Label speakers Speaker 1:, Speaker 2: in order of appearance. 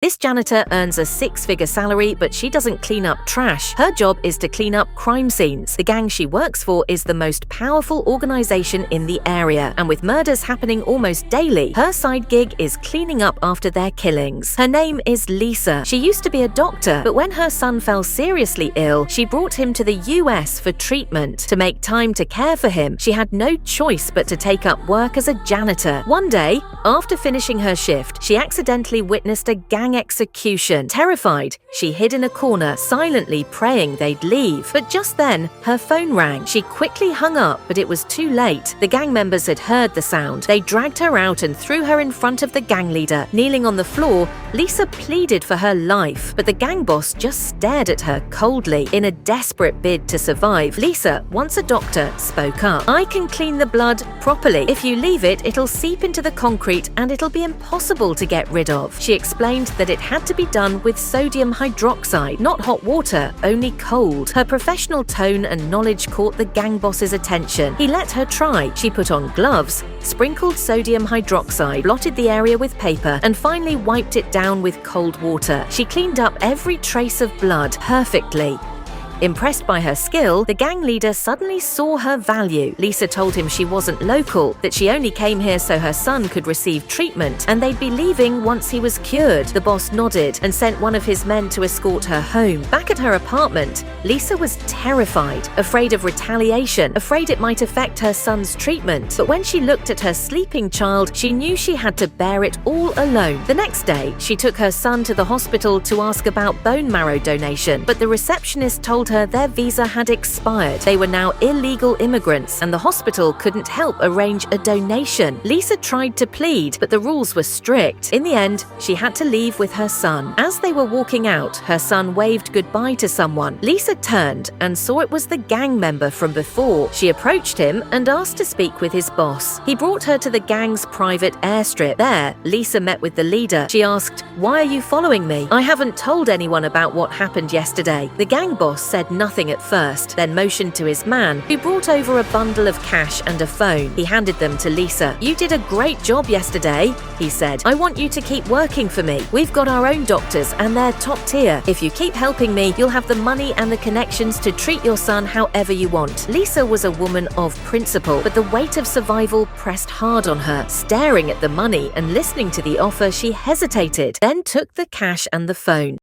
Speaker 1: This janitor earns a six-figure salary, but she doesn't clean up trash. Her job is to clean up crime scenes. The gang she works for is the most powerful organization in the area, and with murders happening almost daily, her side gig is cleaning up after their killings. Her name is Lisa. She used to be a doctor, but when her son fell seriously ill, she brought him to the US for treatment. To make time to care for him, she had no choice but to take up work as a janitor. One day, after finishing her shift, she accidentally witnessed a gang execution. Terrified, she hid in a corner, silently praying they'd leave. But just then, her phone rang. She quickly hung up, but it was too late. The gang members had heard the sound. They dragged her out and threw her in front of the gang leader. Kneeling on the floor, Lisa pleaded for her life, but the gang boss just stared at her coldly. In a desperate bid to survive, Lisa, once a doctor, spoke up. "I can clean the blood properly. If you leave it, it'll seep into the concrete and it'll be impossible to get rid of." She explained that it had to be done with sodium hydroxide, not hot water, only cold. Her professional tone and knowledge caught the gang boss's attention. He let her try. She put on gloves, sprinkled sodium hydroxide, blotted the area with paper, and finally wiped it down with cold water. She cleaned up every trace of blood perfectly. Impressed by her skill, the gang leader suddenly saw her value. Lisa told him she wasn't local, that she only came here so her son could receive treatment, and they'd be leaving once he was cured. The boss nodded and sent one of his men to escort her home. Back at her apartment, Lisa was terrified, afraid of retaliation, afraid it might affect her son's treatment. But when she looked at her sleeping child, she knew she had to bear it all alone. The next day, she took her son to the hospital to ask about bone marrow donation, but the receptionist told her their visa had expired. They were now illegal immigrants, and the hospital couldn't help arrange a donation. Lisa tried to plead, but the rules were strict. In the end, she had to leave with her son. As they were walking out, her son waved goodbye to someone. Lisa turned and saw it was the gang member from before. She approached him and asked to speak with his boss. He brought her to the gang's private airstrip. There, Lisa met with the leader. She asked, "Why are you following me? I haven't told anyone about what happened yesterday." The gang boss said nothing at first, then motioned to his man, who brought over a bundle of cash and a phone. He handed them to Lisa. "You did a great job yesterday," he said. "I want you to keep working for me. We've got our own doctors and they're top tier. If you keep helping me, you'll have the money and the connections to treat your son however you want." Lisa was a woman of principle, but the weight of survival pressed hard on her. Staring at the money and listening to the offer, she hesitated, then took the cash and the phone.